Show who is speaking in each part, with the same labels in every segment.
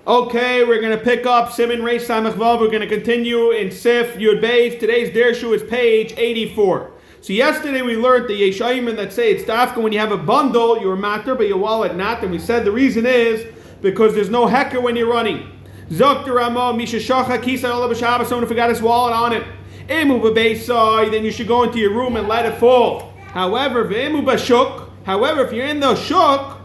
Speaker 1: Okay, we're going to pick up Siman Reish Samach Vav. We're going to continue in Sif Yud Beis. Today's Dirshu is page 84. So yesterday we learned the Yeshayim that say it's dafka when you have a bundle, you're matter, but your wallet not. And we said the reason is because there's no hecker when you're running. Zok Rama Misha Shacha Kisa Ola B'Shabbos. Someone forgot his wallet on it. Emu B'Beisai. Then you should go into your room and let it fall. However, V'Emu B'Shuk. However, if you're in the shuk,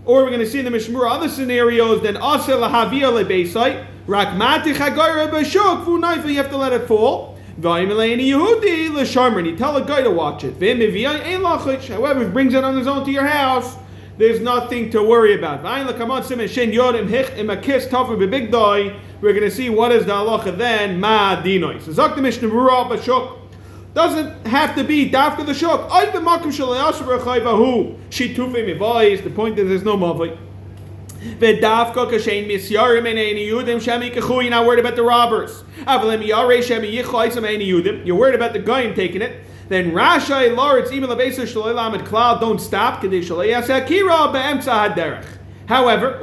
Speaker 1: or we're going to see in the Mishmur other scenarios, then Asel Lahavia LeBeisai, Rakmati Chagayra B'Shuk, V'Naifa, you have to let it fall. V'Imeleni Yehudi L'Sharmer, you tell a guy to watch it. V'Miviyai Ein Lachich, however, if he brings it on his own to your house, there's nothing to worry about. V'Ain L'Kamon Simen Shen Yod Im Hich Im Akis Tafur B'Big Doi, we're going to see what is the halacha then, Ma Dinoi. So Zok the Mishnah Murah B'Shuk, doesn't have to be dafka the shuk. The point is there's no mavai. You're not worried about the robbers. You're worried about the guy taking it. Then Rashai Lawrence even cloud don't stop. However,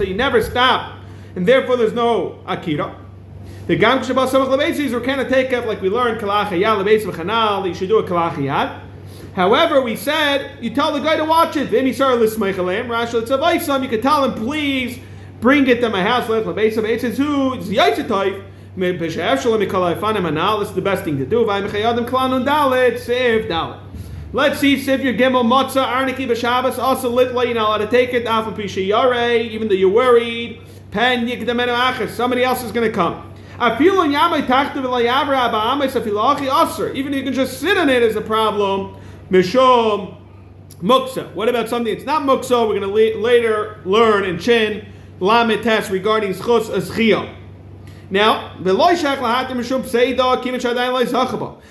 Speaker 1: you never stop. And therefore there's no akira. The gam kshabal samach lebeitziz we kind of take up like we learned kalachayad lebeitz v'chanal. You should do a kalachayad. However, we said you tell the guy to watch it. V'misar l'smeichalem rashal tzavaisam. You can tell him, please bring it to my house. Lech lebeitz lebeitz who ziyaitzatayv mepeshav shalom mikalayifanim anal. This is the best thing to do. V'aymechayadim klanun dalet sev dalet. Let's see if your gimel matzah arniki b'Shabbos also lit. You're not allowed to take it. Afal pisha yarei, even though you're worried. Somebody else is going to come. Even if you can just sit on it is a problem. Mishom muksa. What about something that's not muksa? We're going to later learn in Chin Lamites regarding schus azchiyah. Now,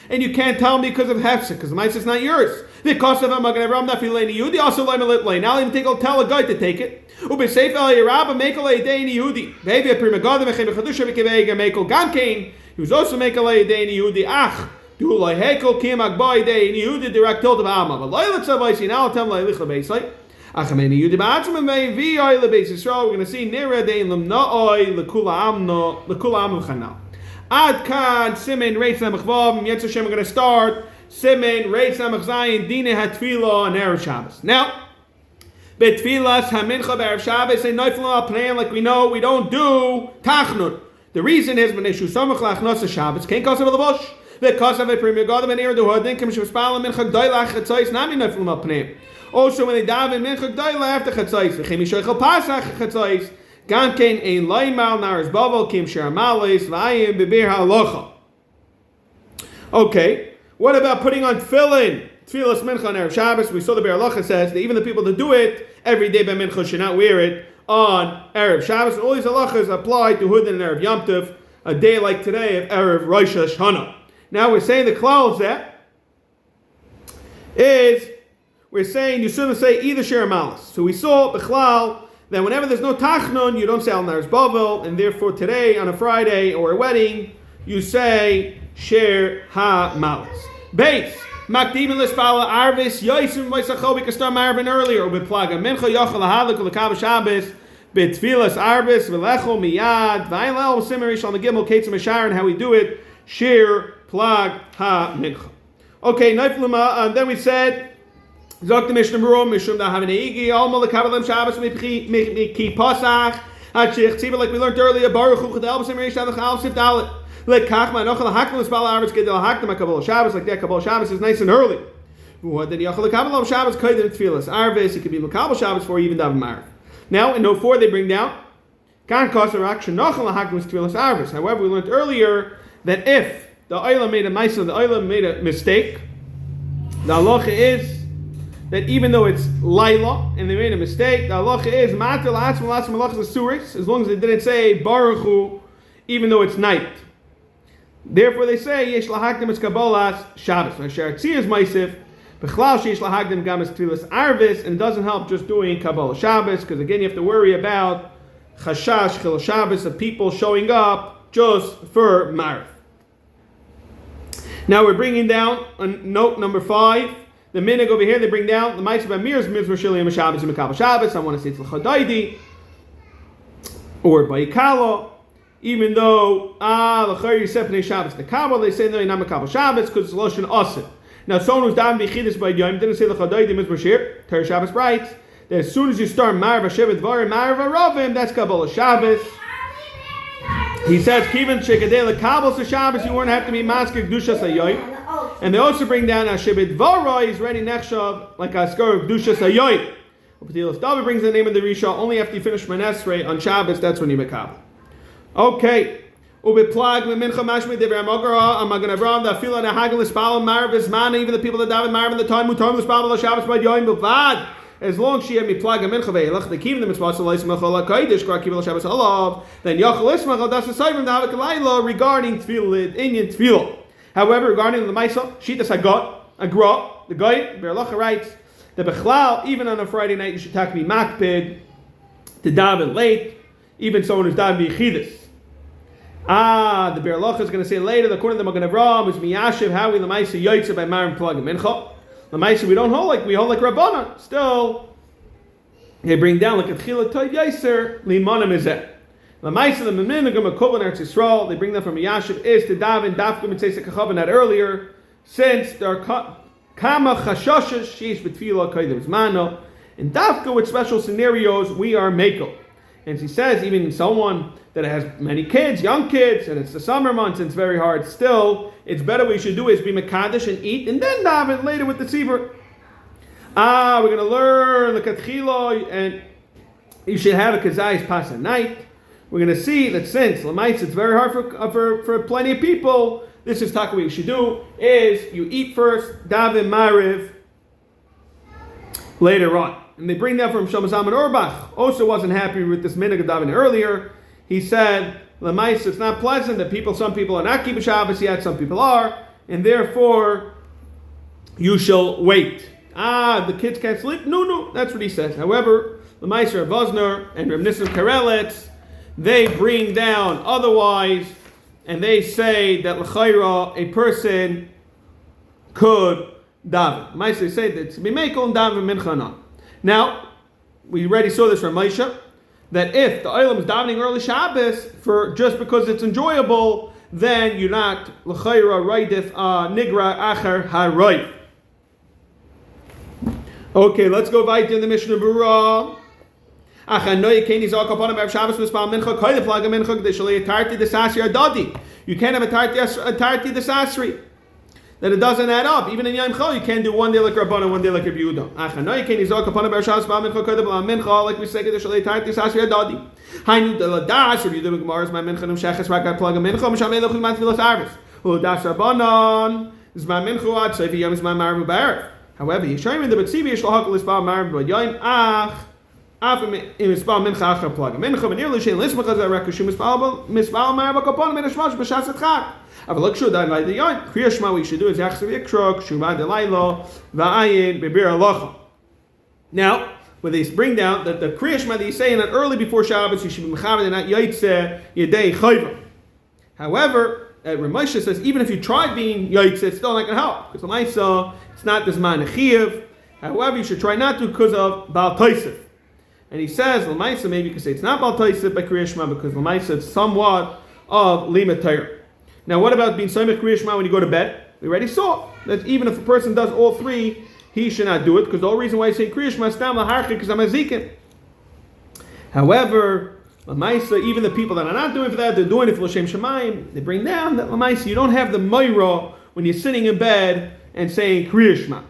Speaker 1: and you can't tell me because of hefsek, because the mice is not yours. Because of him, I'm going to also let me now let me tell a guy to take it. He was also making a day in Yehudi. Ach, do like hekel kim agbai day in Yehudi direct told of Amma. But Laila Tzavaisi now tell like Lichla Beisai. Achameni Yehudi Ba'atzman May Vi Oil Beis Yisrael. We're going to see Nira Day in Lamna Oil Lekula Amno Lekula Am Chanal. Ad Kan Simen Reitz Namach Vav. Yetz Hashem we're going to start Simen Reitz Namach Zayin Dine Hatfila on Erev Shabbos. Now. Betfilas hamincha b'erev Shabbos and noifel al pneim, like we know we don't do tachnun. The reason is when ishu samach lachnos Shabbos can't cause of the bush. Because of a premier god of an ear the hodin kim shvaspalam mincha gdoila chatzais nami noifel al pneim. Also when they daven mincha gdoila after chatzais v'chem yishoichel pasach chatzais gam kein ein loimal naris bavel kim shar malis v'ayim b'bir halacha. Okay, what about putting on tefillin? Tfilas mincha on Erev Shabbos. We saw the Be'er Halacha says that even the people that do it every day by mincha should not wear it on Erev Shabbos. And all these halachas apply to Hudin and Erev Yom Tov, a day like today of Erev Rosh Hashanah. Now we're saying the klal that is we're saying you shouldn't say either shir malas. So we saw b'chlal that whenever there's no tachnun, you don't say al naris bavel, and therefore today on a Friday or a wedding you say shir ha malas. Base. Makdim l'spala arvis yoisim v'isachol we can start marvin earlier or b'plaga mincha yochel lahalik l'kab Shabbos b'tfilas arvis v'lechol miyad v'ayin lel simerish on the gimel kates and how we do it shir plag ha mincha. Okay, naiflema, and then we said zok the mishnah murom mishum da haveneigi alma l'kabalem Shabbos miki pasach hachich tziva like we learned earlier baruch hu chadel b'simerish adachal sif dalet. Like that Kabbalah Shabbos is nice and early. What then? Kabbalah Shabbos kaidem tefillas arvis. It could be Kabbalah Shabbos for even daven marv. Now in note 4 they bring down kan kasarak shenachal lahakmas tefillas arvis. However, we learned earlier that if the oila made a mistake, the halacha is that even though it's Laila and they made a mistake, the halacha is matil atzma latzma malachas asuris as long as they didn't say baruch hu, even though it's night. Therefore, they say yesh lahakdim es kabbalas Shabbos. Asher tzias ma'isif b'chlal sheyesh lahakdim gam es tefillas arvis, and it doesn't help just doing Kabbalah Shabbos because again you have to worry about chashash chil Shabbos of people showing up just for marv. Now we're bringing down on note number 5 The minig over here, they bring down the Ma'aseh B'Mir's Mizmor Shiliyam Shabbos and Mekabel Shabbos. I want to say it's l'chadaidi or Ba'ikalo. Even though l'chayri sepnei Shabbos Mekabel, they say no, you're not Mekabel Shabbos because it's Loshen Asen. Now, someone who's davening b'chidus by Yom didn't say l'chadaidi Mizmor Shir. Torah Shabbos writes that as soon as you start Ma'ariv Hashem Dvarim, Ma'ariv Aravim, that's Kabbalah Shabbos. He says, Kivin Shekadei L'Kabbalah to Shabbos, you won't have to be Masker Kedushas Hayoyim. And they also bring down Ashebet Vara is ready nechshav like Askar of Kedushas Hayoyim. Petilas David brings the name of the Risha only after you finish Manesrei on Shabbos. That's when you Mekabel. Okay. Ubiplag Mincha Mashmi Devar Amagara Amagan Avram the Afila Nahagel Ispal Marav Ismana even the people that daven Marav in the time Mutam Ispal Shabbos by Yoim Bavad. As long as she had me plug a mincha ve'elach, the kivim the mitzvah salayis mechol ha'kodesh kvar kivul Shabbos alav, then yachol ismach das asayim the havak layla regarding tefillah, Indian tefillah. However, regarding the Maisa, Shitas Hagot, Agra, the guy, Berlacha writes, the Bechlal, even on a Friday night, you should talk to be makpid, to daven late, even someone who's daven b'yichidus. The Berlacha is going to say later, according to the Magen Avraham, is miyashiv, how we the Maisa yoytze by Marim plug a mincha. The Maisa we don't hold like, we hold like Rabbanan. Still, they bring down like a Tchila Toy Yaiser, Limanim Izeh. The Maisa, the Meminagam, a Kovan Eretz Yisrael, they bring them from Yashiv, is to daven, Dafkum, and say Sekachavan that earlier, since there are Kama Chashashes, Sheish B'Tfila, Kaidim Zmano, and Dafka with special scenarios, we are Mako. And he says, even someone that has many kids, young kids, and it's the summer months, and it's very hard, still, it's better what you should do is be Mekadesh and eat, and then daven later with the Tzibur. We're going to learn the Katchilo, and you should have a Kazayis pass at night. We're going to see that since Lamais, it's very hard for plenty of people. This is what you should do: is you eat first, daven mariv later on. And they bring that from Shlomo Zalman Auerbach. Also wasn't happy with this minhag of davening earlier. He said, Lamais, it's not pleasant that some people are not keeping Shabbos yet, some people are, and therefore you shall wait. The kids can't sleep? No, that's what he says. However, Lamais Rav Vosner and Rav Nissim Karelitz, they bring down otherwise, and they say that l'chayra, a person could daven. Lamais say that to be mekel and daven mincha. Now, we already saw this from Moshe, that if the olam is davening early Shabbos for just because it's enjoyable, then you're not l'chayra raidif nigra acher haroy. Okay, let's go right in the Mishnah Berurah. You can't have a tarti desasri. That it doesn't add up. Even in Yom Chol, you can't do one day like Rabban and one day like Rabbi Yehuda. Like we say, tarti desasri adadi. Hainu de la das, Rabbi Yehuda Gemara's my mincha numshechas rak plug a mincha mishamei lochus matfilas arvis. Hu das Rabbanon is my mincha ad sefi yom is my marav ba'arif. However, Yishayim the Betzivi Yishal Hakal Isbal Marav B'Yayim Ach. After Mispal Mincha Achar Plug. Mincha Menir Lishain Lismachaz Arakashim Mispal Marav Kapon Minashmash B'Shas Etchak. Have a look sure that like the Yayim. Kriya Shema we should do is Yachsav Yikrok Shuma Delaylo Va'ayin Bebir Alocha. Now, when they bring down that the Kriya Shema that you say that early before Shabbos you should be Mechamed and not Yaitze Yedei Chayva. However, Ramosha says even if you try being Yaitze, it's still not going to help because the Maisa it's not this man Chiyuv. However, you should try not to because of Baal Taisif. And he says, L'maisa, maybe you could say it's not Baal Taisif by Kriya Shema because L'maisa it's somewhat of Lima Torah. Now, what about being Soymech Kriya Shema when you go to bed? We already saw that even if a person does all three, he should not do it because the whole reason why I say Kriya Shema is Stam L'harchik because I'm a Zikin. However, L'maisa, even the people that are not doing for that, they're doing it for L'Shem Shemayim, they bring down that L'maisa, you don't have the Moira when you're sitting in bed and saying Kriya Shema.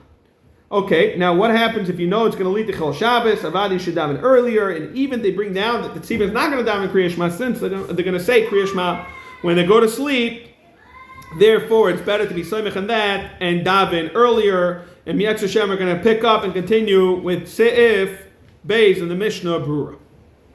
Speaker 1: Okay, now what happens if you know it's going to lead to Chol Shabbos? Avadi should daven earlier, and even they bring down that the tzibah is not going to daven Kriya Shema since they're going to say Kriya Shema when they go to sleep. Therefore, it's better to be soymech on that and daven earlier. And Mi'etz Hashem are going to pick up and continue with Seif Beis in the Mishnah Berurah.